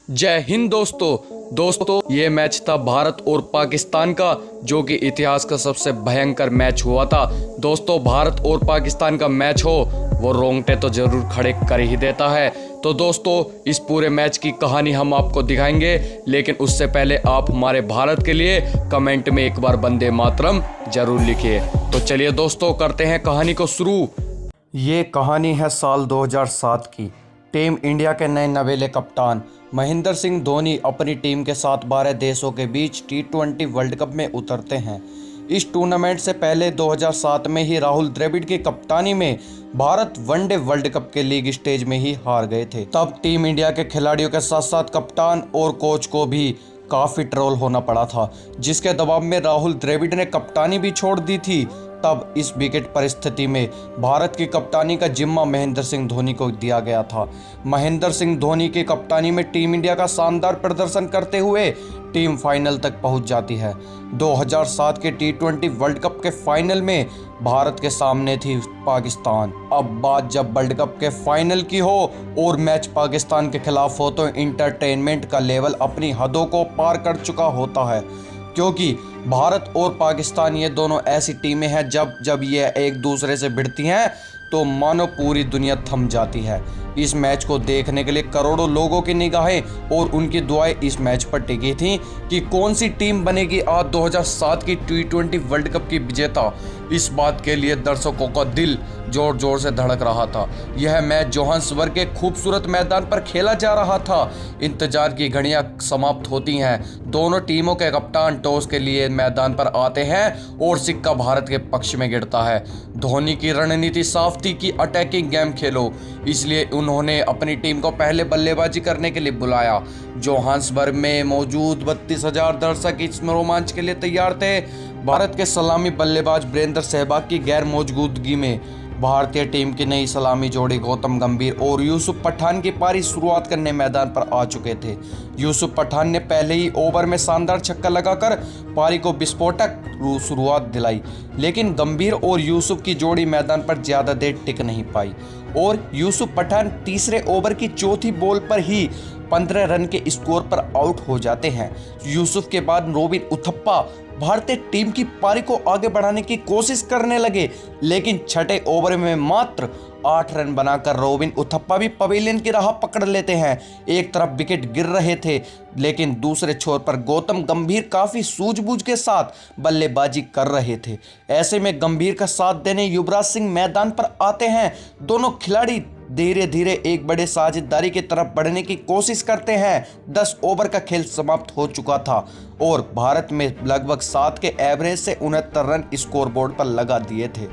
जय हिंद दोस्तों ये मैच था भारत और पाकिस्तान का, जो कि इतिहास का सबसे भयंकर मैच हुआ था। दोस्तों, भारत और पाकिस्तान का मैच हो वो रोंगटे तो जरूर खड़े कर ही देता है। तो दोस्तों, इस पूरे मैच की कहानी हम आपको दिखाएंगे, लेकिन उससे पहले आप हमारे भारत के लिए कमेंट में एक बार वंदे मातरम जरूर लिखिए। तो चलिए दोस्तों, करते हैं कहानी को शुरू। ये कहानी है साल 2007 की। टीम इंडिया के नए नवेले कप्तान महेंद्र सिंह धोनी अपनी टीम के साथ 12 देशों के बीच T20 वर्ल्ड कप में उतरते हैं। इस टूर्नामेंट से पहले 2007 में ही राहुल द्रविड़ की कप्तानी में भारत वनडे वर्ल्ड कप के लीग स्टेज में ही हार गए थे। तब टीम इंडिया के खिलाड़ियों के साथ साथ कप्तान और कोच को भी काफ़ी ट्रोल होना पड़ा था, जिसके दबाव में राहुल द्रविड़ ने कप्तानी भी छोड़ दी थी। तब इस विकेट परिस्थिति में भारत की कप्तानी का जिम्मा महेंद्र सिंह धोनी को दिया गया था। महेंद्र सिंह धोनी की कप्तानी में टीम इंडिया का शानदार प्रदर्शन करते हुए टीम फाइनल तक पहुंच जाती है। 2007 के T20 वर्ल्ड कप के फाइनल में भारत के सामने थी पाकिस्तान। अब बात जब वर्ल्ड कप के फाइनल की हो और मैच पाकिस्तान के खिलाफ हो, तो इंटरटेनमेंट का लेवल अपनी हदों को पार कर चुका होता है, क्योंकि भारत और पाकिस्तान ये दोनों ऐसी टीमें हैं जब ये एक दूसरे से भिड़ती हैं तो मानो पूरी दुनिया थम जाती है। इस मैच को देखने के लिए करोड़ों लोगों की निगाहें और उनकी दुआएं इस मैच पर टिकी थीं कि कौन सी टीम बनेगी आज 2007 की T20 वर्ल्ड कप की विजेता। इस बात के लिए दर्शकों का दिल जोर जोर से धड़क रहा था। यह मैच जोहान्सबर्ग के खूबसूरत मैदान पर खेला जा रहा था। इंतजार की घड़ियां समाप्त होती हैं। दोनों टीमों के कप्तान टॉस के लिए मैदान पर आते हैं और सिक्का भारत के पक्ष में गिरता है। धोनी की रणनीति साफ थी कि अटैकिंग गेम खेलो, इसलिए उन्होंने अपनी टीम को पहले बल्लेबाजी करने के लिए बुलाया। जोहान्सबर्ग में मौजूद 32,000 दर्शक इस रोमांच के लिए तैयार थे। भारत के सलामी बल्लेबाज वीरेंद्र सहवाग की गैर मौजूदगी में भारतीय टीम की नई सलामी जोड़ी गौतम गंभीर और यूसुफ पठान की पारी शुरुआत करने मैदान पर आ चुके थे। यूसुफ पठान ने पहले ही ओवर में शानदार छक्का लगाकर पारी को विस्फोटक शुरुआत दिलाई, लेकिन गंभीर और यूसुफ की जोड़ी मैदान पर ज्यादा देर टिक नहीं पाई और यूसुफ पठान तीसरे ओवर की चौथी बॉल पर ही 15 रन के स्कोर पर आउट हो जाते हैं। यूसुफ के बाद रोबिन उथप्पा भारतीय टीम की पारी को आगे बढ़ाने की कोशिश करने लगे, लेकिन छठे ओवर में मात्र 8 रन बनाकर रोबिन उथप्पा भी पवेलियन की राह पकड़ लेते हैं। एक तरफ विकेट गिर रहे थे, लेकिन दूसरे छोर पर गौतम गंभीर काफ़ी सूझबूझ के साथ बल्लेबाजी कर रहे थे। ऐसे में गंभीर का साथ देने युवराज सिंह मैदान पर आते हैं। दोनों खिलाड़ी धीरे धीरे एक बड़े साझेदारी की तरफ बढ़ने की कोशिश करते हैं। 10 ओवर का खेल समाप्त हो चुका था और भारत में लगभग 7 के एवरेज से 69 रन स्कोरबोर्ड पर लगा दिए थे,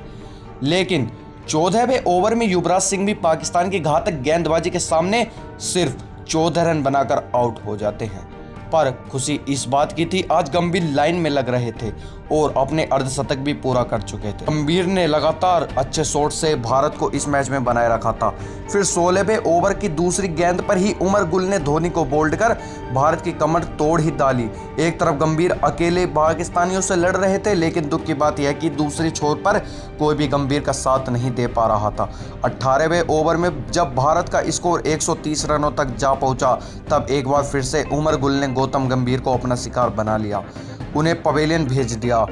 लेकिन 14वें ओवर में युवराज सिंह भी पाकिस्तान की घातक गेंदबाजी के सामने सिर्फ 14 रन बनाकर आउट हो जाते हैं। पर खुशी इस बात की थी, आज गंभीर लाइन में लग रहे थे और अपने अर्धशतक भी पूरा कर चुके थे। गंभीर ने लगातार अच्छे शॉट से भारत को इस मैच में बनाए रखा था। फिर 16वें ओवर की दूसरी गेंद पर ही उमर गुल ने धोनी को बोल्ड कर भारत की कमर तोड़ ही डाली। एक तरफ गंभीर अकेले पाकिस्तानियों से लड़ रहे थे, लेकिन दुख की बात यह कि दूसरी छोर पर कोई भी गंभीर का साथ नहीं दे पा रहा था। 18वें ओवर में जब भारत का स्कोर 130 रनों तक जा पहुंचा, तब एक बार फिर से उमर गुल ने गौतम गंभीर को अपना शिकार बना लिया, उन्हें पवेलियन भेज दिया।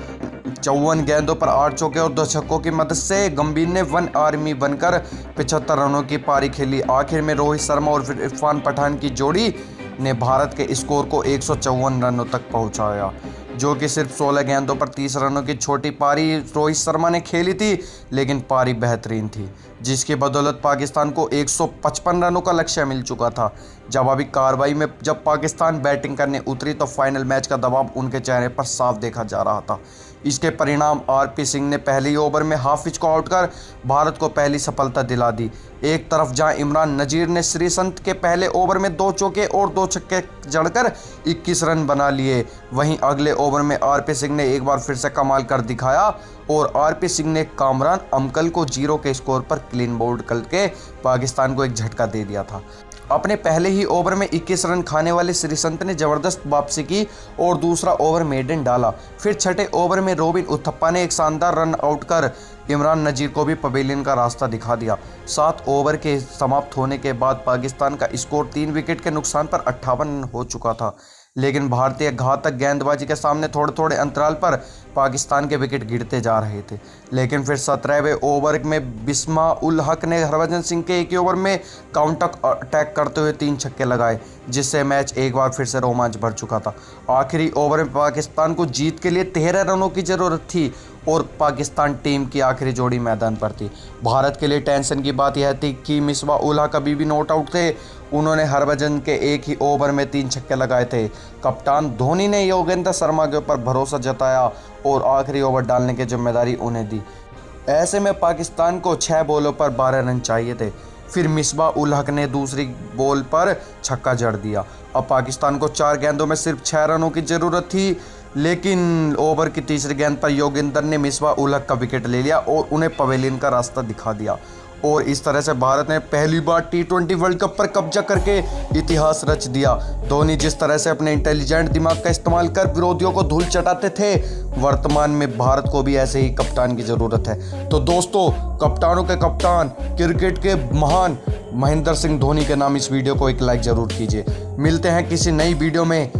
54 गेंदों पर 8 चौके और 2 छक्कों की मदद से गंभीर ने वन आर्मी बनकर 75 रनों की पारी खेली। आखिर में रोहित शर्मा और इरफान पठान की जोड़ी ने भारत के स्कोर को 154 रनों तक पहुंचाया, जो कि सिर्फ 16 गेंदों पर 30 रनों की छोटी पारी रोहित शर्मा ने खेली थी, लेकिन पारी बेहतरीन थी, जिसकी बदौलत पाकिस्तान को 155 रनों का लक्ष्य मिल चुका था। जवाबी कार्रवाई में जब पाकिस्तान बैटिंग करने उतरी तो फाइनल मैच का दबाव उनके चेहरे पर साफ देखा जा रहा था। इसके परिणाम आरपी सिंह ने पहले ही ओवर में हाफिज को आउट कर भारत को पहली सफलता दिला दी। एक तरफ जहां इमरान नजीर ने श्रीसंत के पहले ओवर में 2 चौके और 2 छक्के जड़कर 21 रन बना लिए, वहीं अगले ओवर में आरपी सिंह ने एक बार फिर से कमाल कर दिखाया और आरपी सिंह ने कामरान अमकल को 0 के स्कोर पर क्लीन बोल्ड करके पाकिस्तान को एक झटका दे दिया था। अपने पहले ही ओवर में 21 रन खाने वाले श्रीसंत ने जबरदस्त वापसी की और दूसरा ओवर मेडन डाला। फिर छठे ओवर में रॉबिन उथप्पा ने एक शानदार रन आउट कर इमरान नज़ीर को भी पवेलियन का रास्ता दिखा दिया। 7 ओवर के समाप्त होने के बाद पाकिस्तान का स्कोर 3 विकेट के नुकसान पर 58 रन हो चुका था, लेकिन भारतीय घातक गेंदबाजी के सामने थोड़े थोड़े अंतराल पर पाकिस्तान के विकेट गिरते जा रहे थे। लेकिन फिर 17वें ओवर में बिस्मा उल हक ने हरभजन सिंह के एक ही ओवर में काउंटर अटैक करते हुए 3 छक्के लगाए, जिससे मैच एक बार फिर से रोमांच भर चुका था। आखिरी ओवर में पाकिस्तान को जीत के लिए 13 रनों की ज़रूरत थी और पाकिस्तान टीम की आखिरी जोड़ी मैदान पर थी। भारत के लिए टेंशन की बात यह थी कि मिसबा उल हक अभी भी नॉट आउट थे। उन्होंने हरभजन के एक ही ओवर में 3 छक्के लगाए थे। कप्तान धोनी ने योगेंद्र शर्मा के ऊपर भरोसा जताया और आखिरी ओवर डालने की जिम्मेदारी उन्हें दी। ऐसे में पाकिस्तान को 6 बॉलों पर 12 रन चाहिए थे। फिर मिसबा उल हक ने दूसरी बॉल पर छक्का जड़ दिया। अब पाकिस्तान को 4 गेंदों में सिर्फ 6 रनों की ज़रूरत थी, लेकिन ओवर की तीसरी गेंद पर योगेंद्र ने मिसबा उल हक का विकेट ले लिया और उन्हें पवेलियन का रास्ता दिखा दिया। और इस तरह से भारत ने पहली बार T20 वर्ल्ड कप पर कब्जा करके इतिहास रच दिया। धोनी जिस तरह से अपने इंटेलिजेंट दिमाग का इस्तेमाल कर विरोधियों को धूल चटाते थे, वर्तमान में भारत को भी ऐसे ही कप्तान की ज़रूरत है। तो दोस्तों, कप्तानों के कप्तान, क्रिकेट के महान महेंद्र सिंह धोनी के नाम इस वीडियो को एक लाइक ज़रूर कीजिए। मिलते हैं किसी नई वीडियो में।